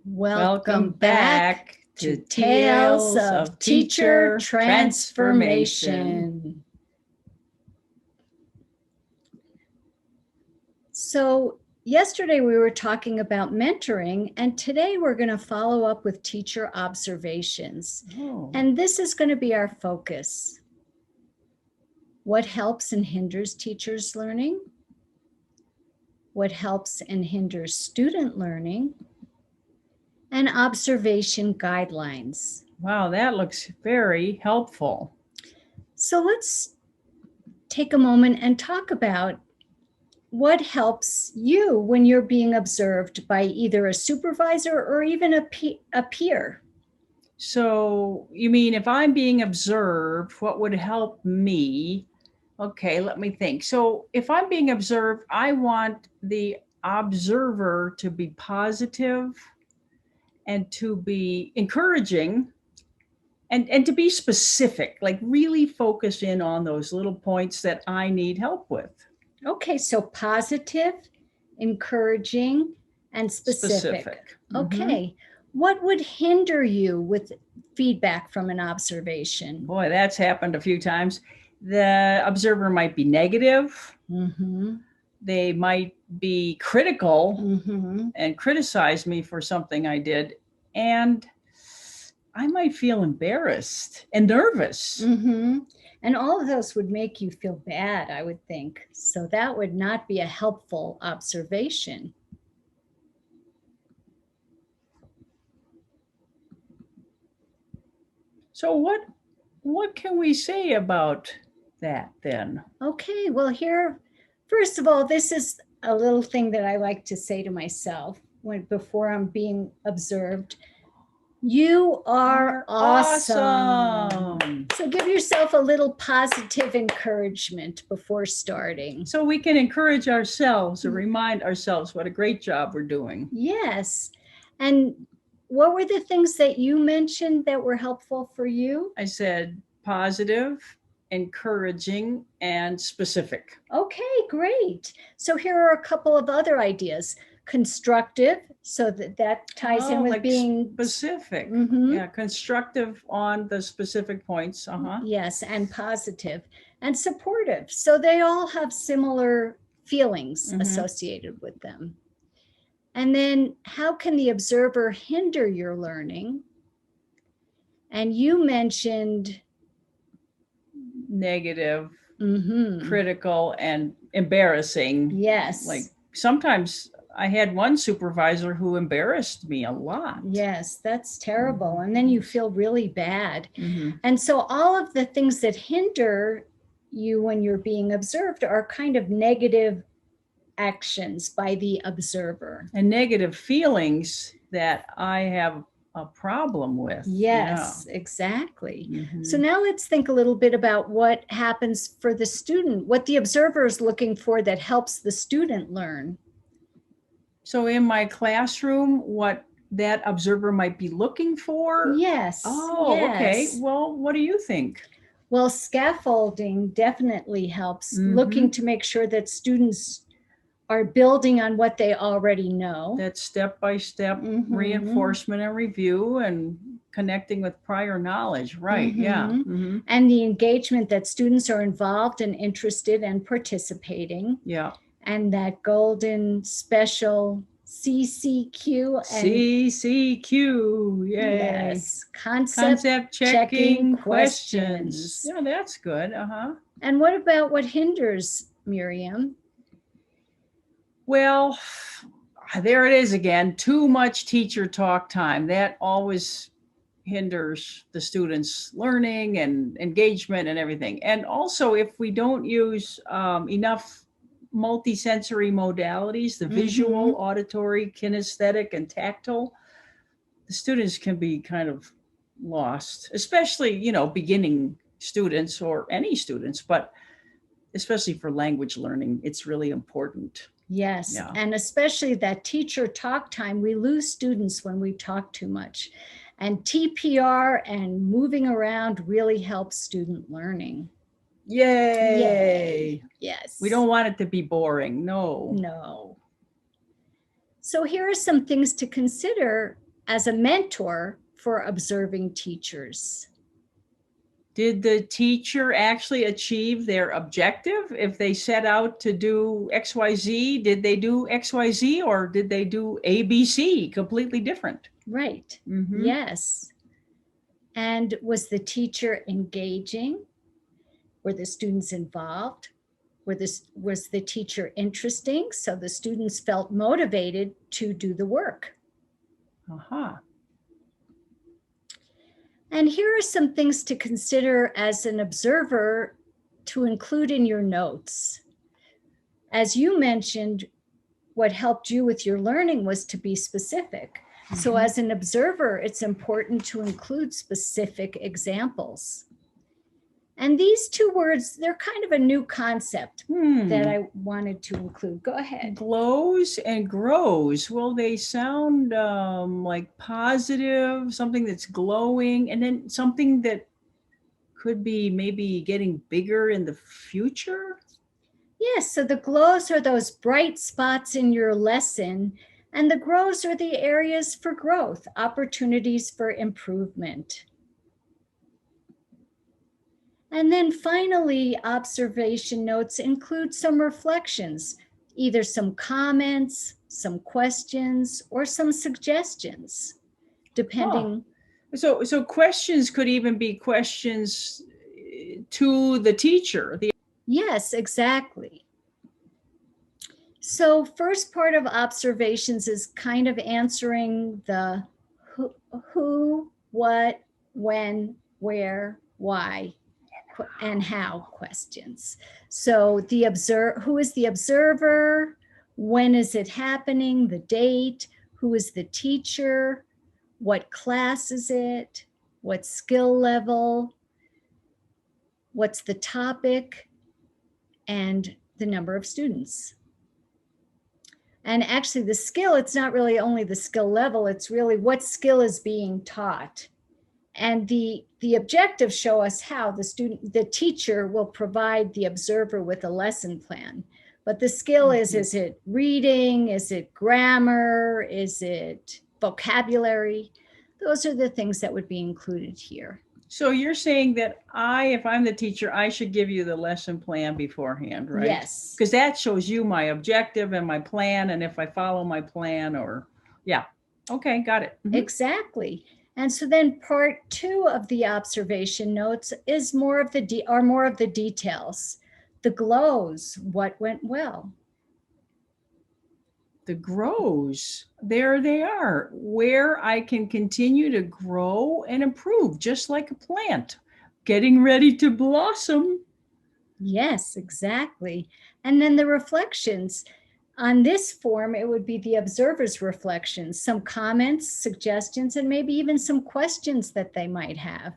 Welcome back to Tales of Teacher Transformation. So yesterday we were talking about mentoring, and today we're going to follow up with teacher observations. And this is going to be our focus. What helps and hinders teachers' learning? What helps and hinders student learning? And observation guidelines. Wow, that looks very helpful. So let's take a moment and talk about what helps you when you're being observed by either a supervisor or even a peer. So you mean if I'm being observed, what would help me? Okay, let me think. So if I'm being observed, I want the observer to be positive and to be encouraging and to be specific, like really focus in on those little points that I need help with. Okay, so positive, encouraging, and specific. Okay. What would hinder you with feedback from an observation? Boy, that's happened a few times. The observer might be negative. They might be critical and criticize me for something I did. And I might feel embarrassed and nervous. And all of those would make you feel bad, I would think. So that would not be a helpful observation. So what can we say about that then? Okay, well here, first of all, this is a little thing that I like to say to myself before I'm being observed. You are awesome. So give yourself a little positive encouragement before starting. So we can encourage ourselves or remind ourselves what a great job we're doing. Yes. And what were the things that you mentioned that were helpful for you? I said positive, encouraging, and specific. Okay, great. So here are a couple of other ideas. Constructive, so that ties in with like being specific. Yeah, constructive on the specific points. Yes, and positive and supportive. So they all have similar feelings associated with them. And then how can the observer hinder your learning? And you mentioned negative, critical, and embarrassing. Yes. Like sometimes I had one supervisor who embarrassed me a lot. Yes, that's terrible. And then you feel really bad. And so all of the things that hinder you when you're being observed are kind of negative actions by the observer. And negative feelings that I have a problem with. Yes, exactly. So now let's think a little bit about what happens for the student, what the observer is looking for that helps the student learn. So in my classroom, what that observer might be looking for? Yes. Oh, yes. Okay. Well, what do you think? Well, scaffolding definitely helps, looking to make sure that students are building on what they already know. That step-by-step reinforcement and review and connecting with prior knowledge, right? Yeah. And the engagement that students are involved and interested and participating. Yeah. And that golden special CCQ. CCQ, yay. Yes, concept checking questions. Yeah, that's good. And what about what hinders, Miriam? Well, there it is again. Too much teacher talk time. That always hinders the students' learning and engagement and everything. And also, if we don't use enough multisensory modalities, the visual, auditory, kinesthetic, and tactile, the students can be kind of lost, especially, beginning students or any students, but especially for language learning, it's really important. Yes, and especially that teacher talk time, we lose students when we talk too much. And TPR and moving around really helps student learning. Yay! Yes. We don't want it to be boring. No. No. So here are some things to consider as a mentor for observing teachers. Did the teacher actually achieve their objective? If they set out to do XYZ, did they do XYZ or did they do ABC, completely different? Right. Mhm. Yes. And was the teacher engaging? Were the students involved? Was the teacher interesting? So the students felt motivated to do the work. Aha. And here are some things to consider as an observer to include in your notes. As you mentioned, what helped you with your learning was to be specific. So as an observer, it's important to include specific examples. And these two words, they're kind of a new concept that I wanted to include. Go ahead. Glows and grows. Well, they sound like positive, something that's glowing, and then something that could be maybe getting bigger in the future. Yes, so the glows are those bright spots in your lesson, and the grows are the areas for growth, opportunities for improvement. And then finally, observation notes include some reflections, either some comments, some questions, or some suggestions, depending. So questions could even be questions to the teacher. Yes, exactly. So first part of observations is kind of answering the who, what, when, where, why, and how questions. So who is the observer? When is it happening? The date? Who is the teacher? What class is it? What skill level? What's the topic? And the number of students. And actually the skill, it's not really only the skill level, it's really what skill is being taught. And the objectives show us how the teacher will provide the observer with a lesson plan. But the skill is it reading? Is it grammar? Is it vocabulary? Those are the things that would be included here. So you're saying that if I'm the teacher, I should give you the lesson plan beforehand, right? Yes. Because that shows you my objective and my plan, and if I follow my plan yeah. Okay, got it. Exactly. And so then part 2 of the observation notes is more of the details. The glows, what went well. The grows, there they are, where I can continue to grow and improve, just like a plant getting ready to blossom. Yes, exactly. And then the reflections. On this form, it would be the observer's reflections, some comments, suggestions, and maybe even some questions that they might have.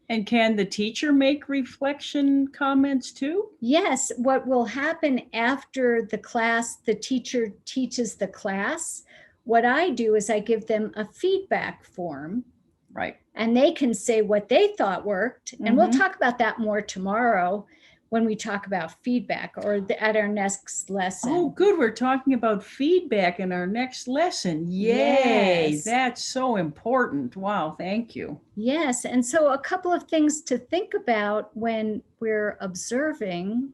And can the teacher make reflection comments too? Yes, what will happen after the class, the teacher teaches the class, what I do is I give them a feedback form. Right. And they can say what they thought worked. And we'll talk about that more tomorrow when we talk about feedback or at our next lesson. Oh, good. We're talking about feedback in our next lesson. Yay. Yes. That's so important. Wow. Thank you. Yes. And so a couple of things to think about when we're observing,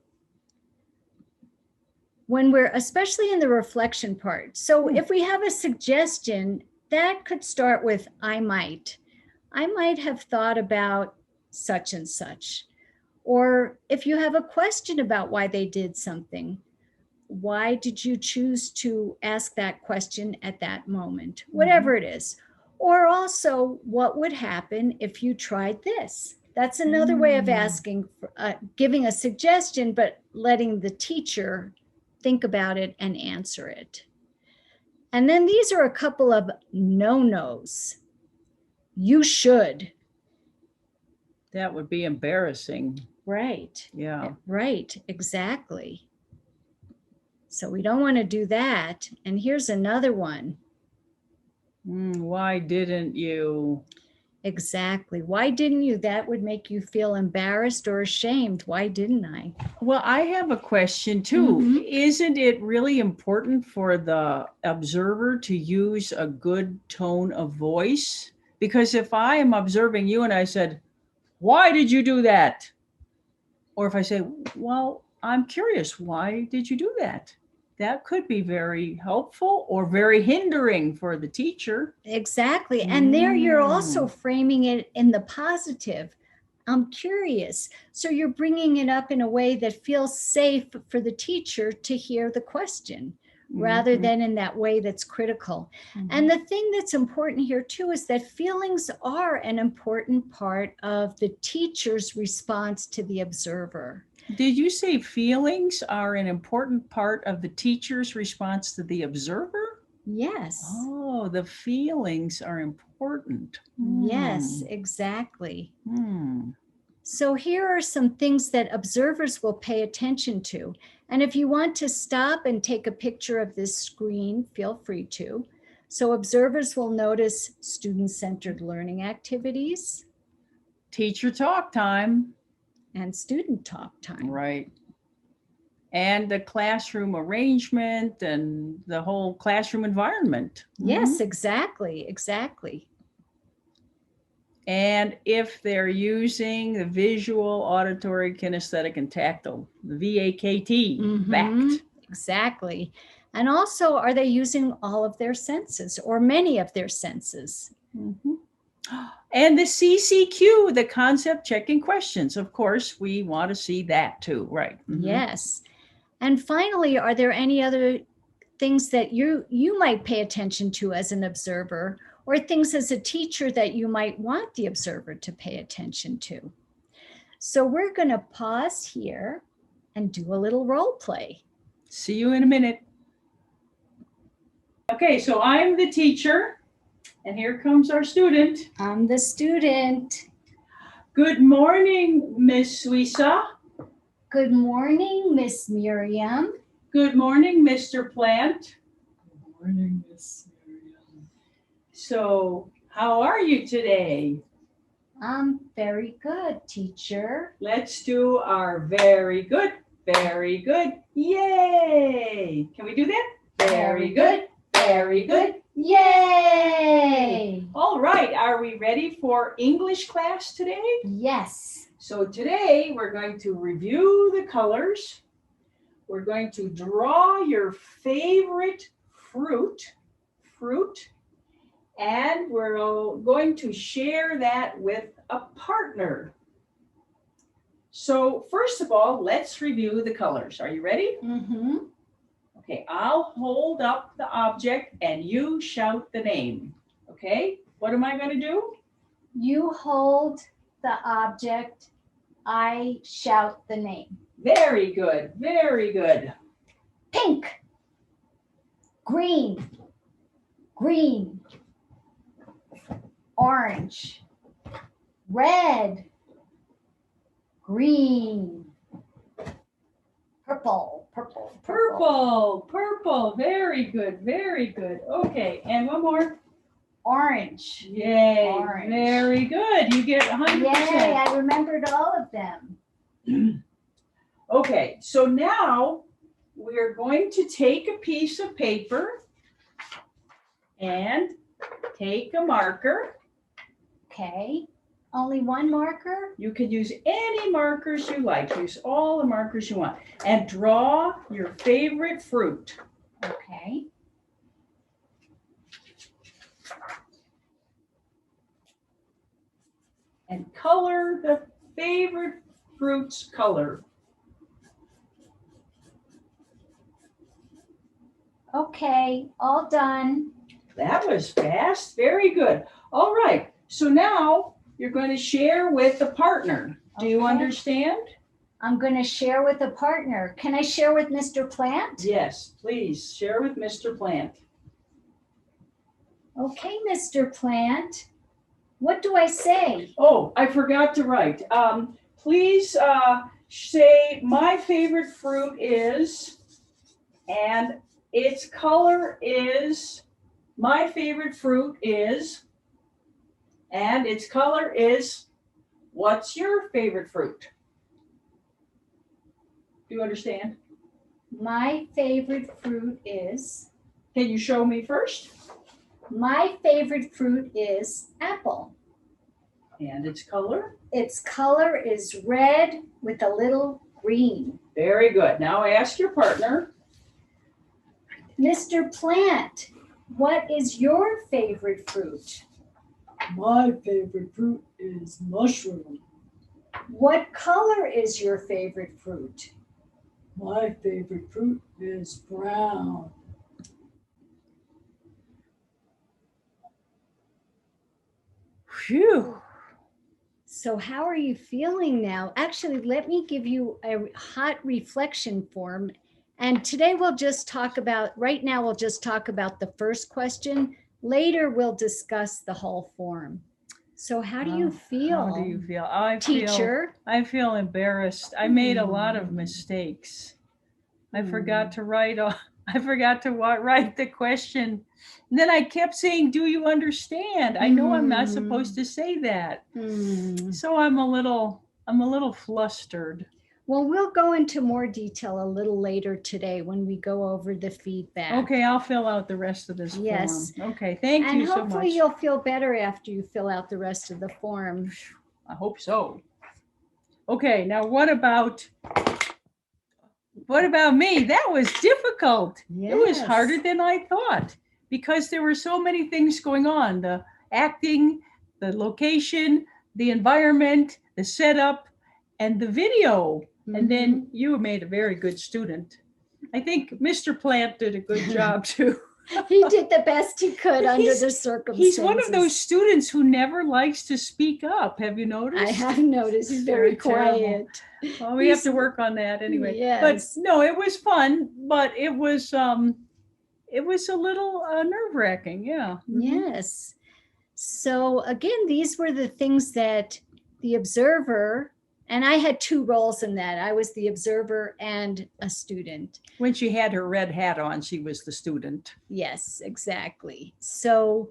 especially in the reflection part. So if we have a suggestion, that could start with, I might have thought about such and such. Or if you have a question about why they did something, why did you choose to ask that question at that moment? Whatever it is. Or also, what would happen if you tried this? That's another way of asking, giving a suggestion, but letting the teacher think about it and answer it. And then these are a couple of no-nos. You should. That would be embarrassing. Right. Yeah. Right, exactly. So we don't want to do that. And here's another one. Why didn't you? Exactly. Why didn't you? That would make you feel embarrassed or ashamed. Why didn't I? Well, I have a question too. Mhm. Isn't it really important for the observer to use a good tone of voice? Because if I am observing you and I said, "Why did you do that?" Or if I say, "Well, I'm curious, why did you do that?" That could be very helpful or very hindering for the teacher. Exactly. And there you're also Mm. framing it in the positive. I'm curious. So you're bringing it up in a way that feels safe for the teacher to hear the question rather Mhm. than in that way that's critical. Mhm. And the thing that's important here too is that feelings are an important part of the teacher's response to the observer. Did you say feelings are an important part of the teacher's response to the observer? Yes. Oh, the feelings are important. Yes, exactly. Hmm. So here are some things that observers will pay attention to. And if you want to stop and take a picture of this screen, feel free to. So observers will notice student-centered learning activities Teacher talk time. and student talk time. Right. And the classroom arrangement and the whole classroom environment. Yes, exactly, exactly. And if they're using the visual, auditory, kinesthetic, and tactile, the VAKT, VACT. Exactly. And also, are they using all of their senses or many of their senses? And the CCQ, the concept checking questions. Of course, we want to see that too, right? Yes. And finally, are there any other things that you might pay attention to as an observer, or things as a teacher that you might want the observer to pay attention to? So we're going to pause here and do a little role play. See you in a minute. Okay, so I'm the teacher, and here comes our student. I'm the student. Good morning, Miss Suisa. Good morning, Miss Miriam. Good morning, Mr. Plant. Good morning, Miss Miriam. So, how are you today? I'm very good, teacher. Let's do our very good, very good. Yay! Can we do that? Very good, very good. Yay! All right, are we ready for English class today? Yes. So today we're going to review the colors. We're going to draw your favorite fruit, and we're going to share that with a partner. So first of all, let's review the colors. Are you ready? Okay, I'll hold up the object and you shout the name. Okay, what am I going to do? You hold the object, I shout the name. Very good, very good. Pink, green, green, orange, red, green, purple, purple, Purple, purple, very good, very good. Okay, and one more. orange. Yay, Orange. very good. You get 100%. Yay, I remembered all of them. Okay, so now we're going to take a piece of paper and take a marker. Okay, only one marker? You can use any markers you like. Use all the markers you want. And draw your favorite fruit. Okay. And color the favorite fruit's color. Okay, all done. That was fast. Very good. All right. So now you're going to share with a partner. Do you Okay. understand? I'm going to share with a partner. Can I share with Mr. Plant? Yes, please share with Mr. Plant. Okay, Mr. Plant. What do I say? Oh, I forgot to write. Please say my favorite fruit is, and its color is, my favorite fruit is, And its color is, what's your favorite fruit? Do you understand? My favorite fruit is, Can you show me first? my favorite fruit is apple. And its color? Its color is red with a little green. Very good. Now ask your partner. Mr. Plant, what is your favorite fruit? My favorite fruit is mushroom. What color is your favorite fruit? My favorite fruit is brown. Phew. So how are you feeling now? Actually, let me give you a hot reflection form. And today we'll just talk about, right now we'll just talk about the first question. Later we'll discuss the whole form. So how do you feel? How do you feel? Teacher? I feel embarrassed. I made a lot of mistakes. I forgot to write. I forgot to write the question. And then I kept saying, "Do you understand?" I know I'm not supposed to say that. So I'm a little flustered. Well, we'll go into more detail a little later today when we go over the feedback. Okay, I'll fill out the rest of this Yes. form. Okay, thank And you so hopefully much. you'll feel better after you fill out the rest of the form. I hope so. Okay, now what about me? That was difficult. It was Yes. harder than I thought because there were so many things going on. The acting, the location, the environment, the setup, and the video. And then you made a very good student. I think Mr. Plant did a good job too. He did the best he could under He's- the circumstances. He's one of those students who never likes to speak up. Have you noticed? I have noticed he's very Very terrible. quiet. Well, we have to work on that anyway. Yes. But no, it was fun, but it was a little nerve-wracking. Yeah. Yes. So again, these were the things that the observer, and I had two roles in that. I was the observer and a student. When she had her red hat on, she was the student. Yes, exactly. So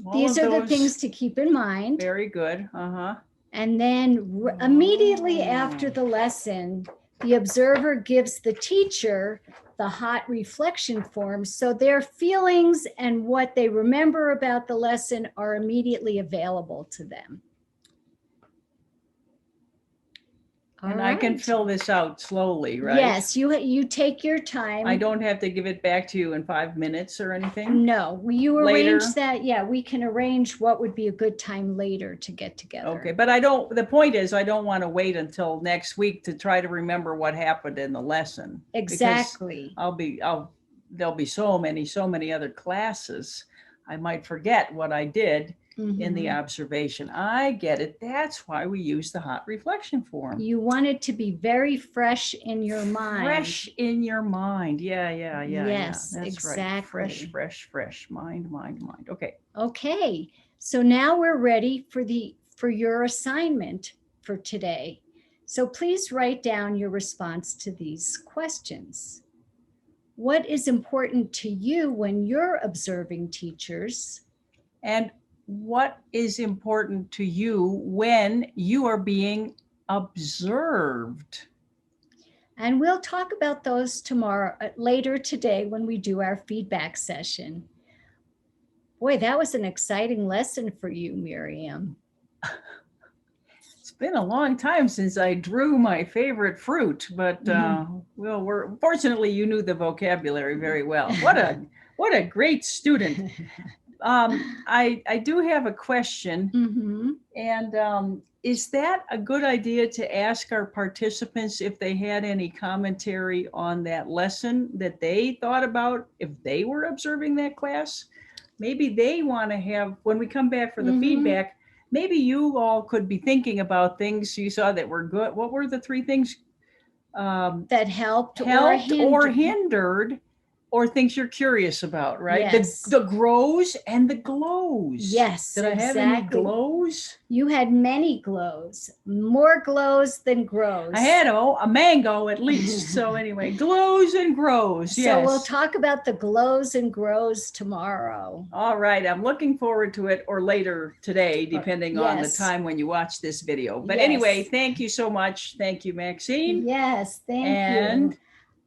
All these of are the those- things to keep in mind. Very good. Uh-huh. And then immediately after the lesson, the observer gives the teacher the hot reflection form. So their feelings and what they remember about the lesson are immediately available to them. And All I can right. fill this out slowly, right? Yes, you take your time. I don't have to give it back to you in 5 minutes or anything? No, you Later? arrange that. Yeah, we can arrange what would be a good time later to get together. Okay, but the point is, I don't want to wait until next week to try to remember what happened in the lesson. because Exactly. There'll be so many other classes. I might forget what I did in the Mhm. observation. I get it. That's why we use the hot reflection form. You want it to be very fresh in your mind. Fresh in your mind. Yeah. Yes, That's exactly. right. Fresh. Mind. Okay. Okay, so now we're ready for your assignment for today. So please write down your response to these questions. What is important to you when you're observing teachers? And what is important to you when you are being observed? And we'll talk about those tomorrow, later today when we do our feedback session. Boy, that was an exciting lesson for you, Miriam. It's been a long time since I drew my favorite fruit, but fortunately you knew the vocabulary very well. What a great student. I do have a question, Mhm. and is that a good idea to ask our participants if they had any commentary on that lesson that they thought about if they were observing that class? Maybe they want to have, when we come back for the feedback, maybe you all could be thinking about things you saw that were good. What were the three things? That helped Helped or hindered. hindered, or things you're curious about, right? Yes. The grows and the glows. Yes, Did I have any exactly. glows? You had many glows, more glows than grows. I had a mango at least. So anyway, glows and grows. Yes. So we'll talk about the glows and grows tomorrow. All right. I'm looking forward to it, or later today, depending on the Yes. time when you watch this video. But Yes. anyway, thank you so much. Thank you, Maxine. Yes, thank And you.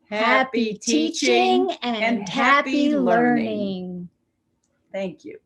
happy teaching and and happy happy learning. learning. Thank you.